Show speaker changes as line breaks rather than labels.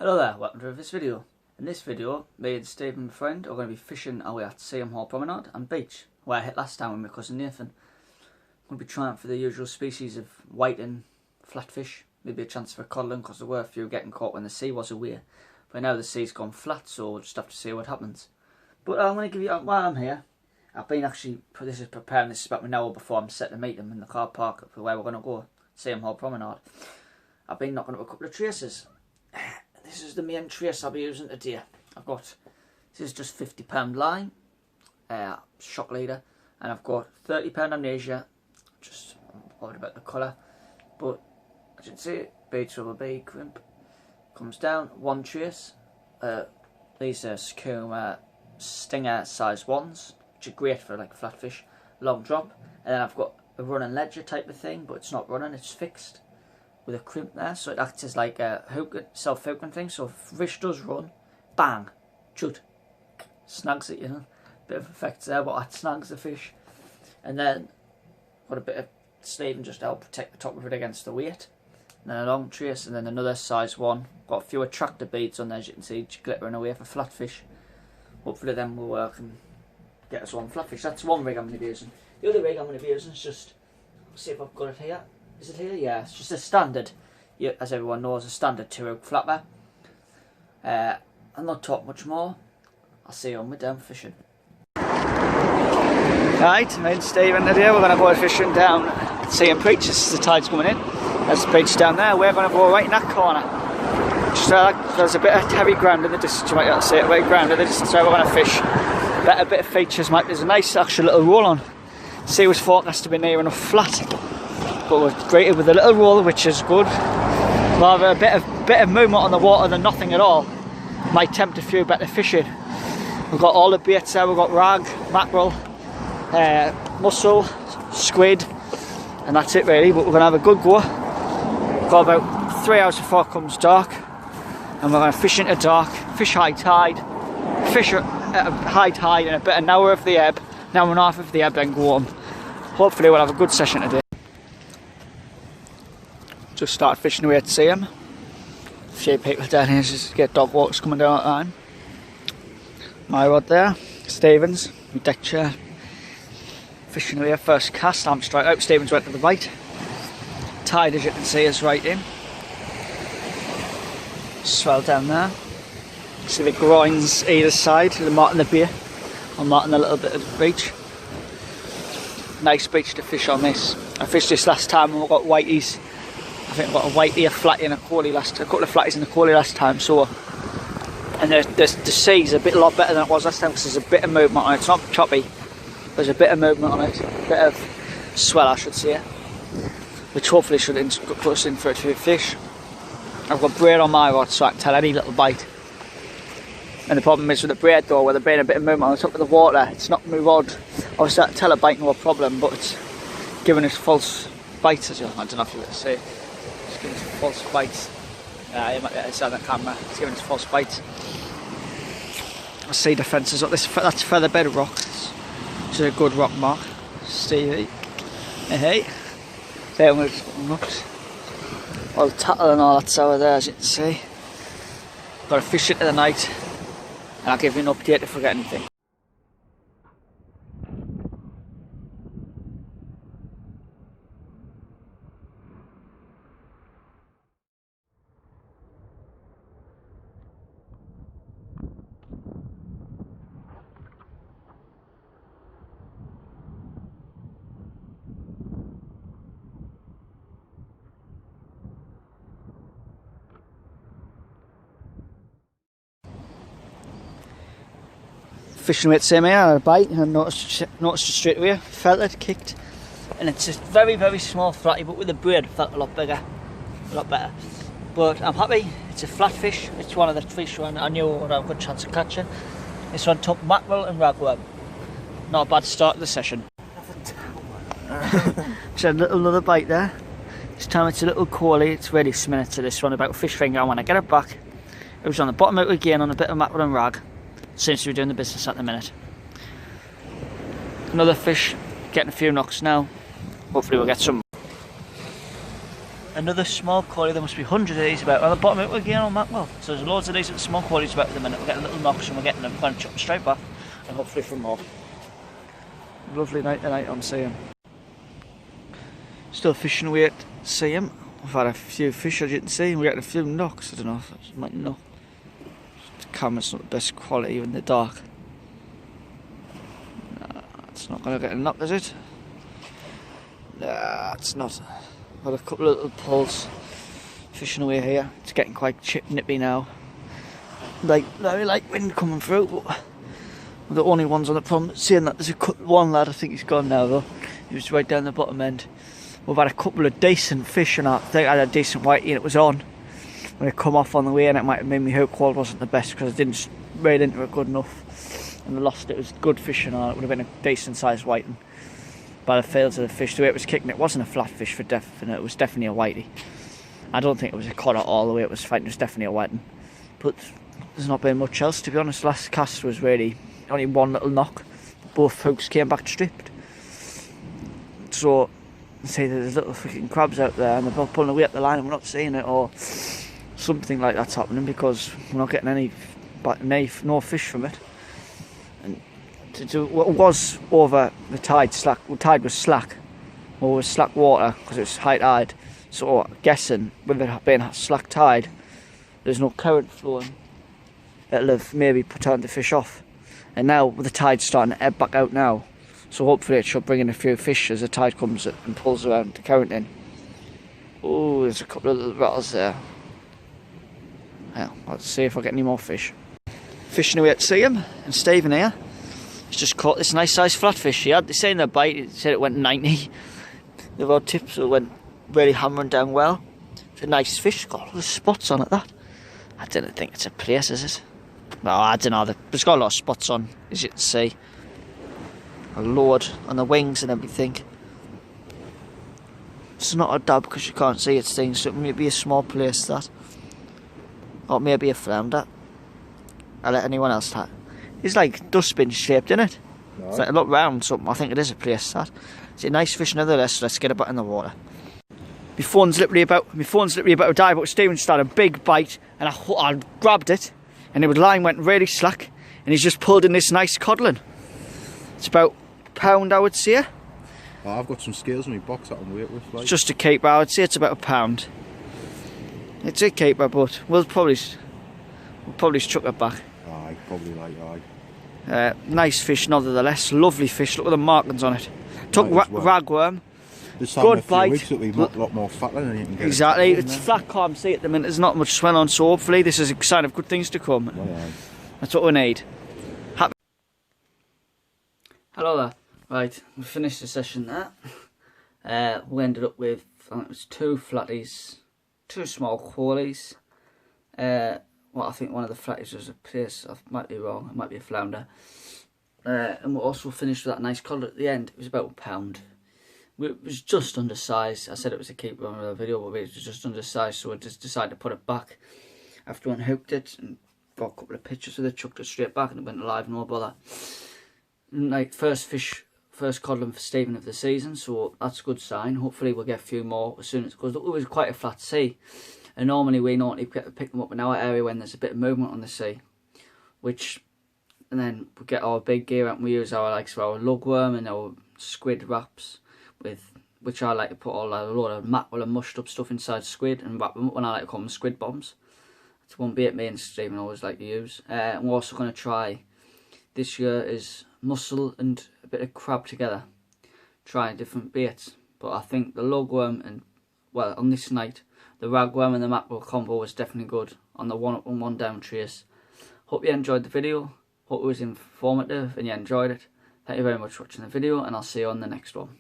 Hello there, welcome to this video. In this video, me and Steve and my friend are going to be fishing away at Seaham Hall Promenade and beach, where I hit last time with my cousin Nathan. I'm going to be trying for the usual species of whiting, flatfish, maybe a chance for a codling because there were a few getting caught when the sea was away. But now the sea's gone flat, so we'll just have to see what happens. But I'm going to give you, while I'm here, I've been actually, preparing this about an hour before I'm set to meet them in the car park for where we're going to go, Seaham Hall Promenade. I've been knocking up a couple of traces. This is the main trace I'll be using today. This is just £50 line, shock leader, and I've got £30 amnesia, just worried about the colour, but as you can see, B trouble B, crimp, comes down, one trace. These are Seaham Stinger size 1s, which are great for like flatfish, long drop, and then I've got a running ledger type of thing, but it's not running, it's fixed with a crimp there, so it acts as like a self-hooking thing, so if fish does run, bang, shoot, snags it, you know, bit of effect there, but that snags the fish. And then got a bit of sleeving just to help protect the top of it against the weight, and then a long trace, and then another size 1, got a few attractor beads on there as you can see, glittering away for flatfish. Hopefully them will work and get us one flatfish. That's one rig I'm going to be using. The other rig I'm going to be using is just, see if I've got it here. Is it here? Yeah, it's just a standard, as everyone knows, a standard 2-hook flapper. I'll not talk much more. I'll see you on with down fishing. Right, me and Stephen today, we're going to go fishing down at Seaham Beach. This is the tide's coming in. There's the beach down there. We're going to go right in that corner. Just there's a bit of heavy ground in the distance, you might have to say it, right ground in the distance where we're going to fish. Better bit of features, mate. There's a nice actual little roll on. Sea was forecast to be near enough flat, but we're greeted with a little roll, which is good. Rather a bit of movement on the water than nothing at all. Might tempt a few better fishing. We've got all the baits there. We've got rag, mackerel, mussel, squid, and that's it really. But we're gonna have a good go. We've got about 3 hours before it comes dark, and we're gonna fish into dark, fish high tide, fish at high tide, and about an hour of the ebb, an hour and a half of the ebb, then go home. Hopefully we'll have a good session today. Just started fishing away at Seaham. A few people down here just get dog walks coming down at the time. My rod there, Stevens, my deck chair. Fishing away first cast, I'm straight out, Stevens went to the right. Tide, as you can see, is right in. Swell down there. See the groins either side, the mark and the beer. I'm marking a little bit of the beach. Nice beach to fish on this. I fished this last time and we got whiteys. I think I got a whitey, a flatty and a couple of flatties and a collie last time, so, and the sea's a lot better than it was last time because there's a bit of movement on it. It's not choppy, there's a bit of movement on it, a bit of swell I should say, which hopefully should put us in for a few fish. I've got braid on my rod so I can tell any little bite, and the problem is with the braid though, where there being a bit of movement on the top of the water, it's not my rod. Obviously I can tell a bite no problem, but it's giving us false bites, as I don't know if you would say. It's giving us false bites. You might be able to see on the camera. It's giving us false bites. I see the fences up. That's feather bed rock. It's a good rock mark. Stevie. Hey. There with rocks. All the tattle and all that's over there, as you can see. Got to fish into the night, and I'll give you an update if I get anything. Fishing away at Seaham, I had a bite and I noticed it straight away, felt it, kicked, and it's a very, very small flatty, but with the braid felt a lot bigger, a lot better. But I'm happy, it's a flatfish, it's one of the fish I knew I would have a good chance of catching. This one took mackerel and ragworm. Not a bad start to the session. Just had another bite there. This time it's a little collie, it's really similar to this one about fish finger. When I get it back, it was on the bottom out again on a bit of mackerel and rag. Seems to be doing the business at the minute. Another fish, getting a few knocks now. Hopefully we'll get some. another small quality. There must be hundreds of these about on the bottom of it again on Macwell. So there's loads of these at the small qualities about at the minute. We're getting little knocks and we're getting them going to chop straight back and hopefully from more. Lovely night tonight on Seaham. Still fishing away at Seaham. We've had a few fish as you can see, we're getting a few knocks. I don't know if that's might knock. The camera's not the best quality in the dark. Nah, it's not going to get a knock, is it? Nah, it's not. Got a couple of little pulls fishing away here. It's getting quite nippy now. Like very light wind coming through, but we're the only ones on the problem. Seeing that there's one lad, I think he's gone now though. He was right down the bottom end. We've had a couple of decent fish and I think I had a decent whitey and it was on when it come off on the way, and it might have made me hook quad wasn't the best because I didn't raid into it good enough and I lost it. It was good fishing on it. Would have been a decent sized whiting. But I failed to the fish. The way it was kicking, it wasn't a flatfish for definite. It was definitely a whitey. I don't think it was a cod at all. The way it was fighting, it was definitely a whiting. But there's not been much else, to be honest. Last cast was really only one little knock. Both hooks came back stripped. So, say there's little freaking crabs out there and they're pulling away at the line and we're not seeing it, or something like that's happening because we're not getting no fish from it. And what was over the tide slack. The tide was slack, or was slack water because it was high tide. So guessing with it being slack tide, there's no current flowing. It'll have maybe put on the fish off. And now with the tide starting to ebb back out now, so hopefully it should bring in a few fish as the tide comes and pulls around the current in. Oh, there's a couple of little rattles there. Well, let's see if I get any more fish. Fishing away at Seaham and Stephen here. He's just caught this nice sized flatfish. They say in their bite, it said it went 90. The rod tip, so it went really hammering down well. It's a nice fish, got all the spots on it, that. I didn't think it's a place, is it? No, I don't know. It's got a lot of spots on, as you can see. A load on the wings and everything. It's not a dab because you can't see its thing, so it may be a small place, that. Or maybe a flounder. I'll let anyone else have. It's like dustbin shaped, isn't it? No. It's like a look round something. I think it is a place, that. It's a nice fish nevertheless, so let's get it back in the water. My phone's literally about to die, but Stephen started a big bite and I grabbed it and the line went really slack and he's just pulled in this nice codlin. It's about a pound, I would say.
Oh, I've got some scales in my box that I'm weight with. Like.
It's just a keeper, I would say it's about a pound. It's a keeper, but we'll probably chuck it back.
Aye, probably like aye.
Nice fish nevertheless, lovely fish, look at the markings on it. Took ragworm, good bite.
Weeks that we've got a lot more fat than you can get.
Exactly, it's flat calm sea at the minute, there's not much swell on, so hopefully this is a sign of good things to come.
Aye.
That's what we need. Hello there, right, we finished the session there. We ended up with, I think it was 2 flatties, 2 small qualies. Well, I think one of the flatties was a place, I might be wrong, it might be a flounder. And we also finished with that nice cod at the end. It was about a pound. It was just undersized. I said it was a keeper on the video, but it was just undersized, so I just decided to put it back after I unhooked it and got a couple of pictures with it, chucked it straight back, and it went alive, no bother. Like first codlin for Stephen of the season, so that's a good sign. Hopefully we'll get a few more as soon as, because it was quite a flat sea. And normally we pick them up in our area when there's a bit of movement on the sea, and then we get our big gear out and we use our for our lugworm and our squid wraps, which I like to put a load of mackerel and mushed up stuff inside squid and wrap them up, and I like to call them squid bombs. It's one bait me and Stephen always like to use. And we're also going to try this year is mussel and a bit of crab together, trying different baits. But I think the lugworm and, well, on this night, the ragworm and the mackerel combo was definitely good on the 1 up and 1 down trace. Hope you enjoyed the video. Hope it was informative and you enjoyed it. Thank you very much for watching the video, and I'll see you on the next one.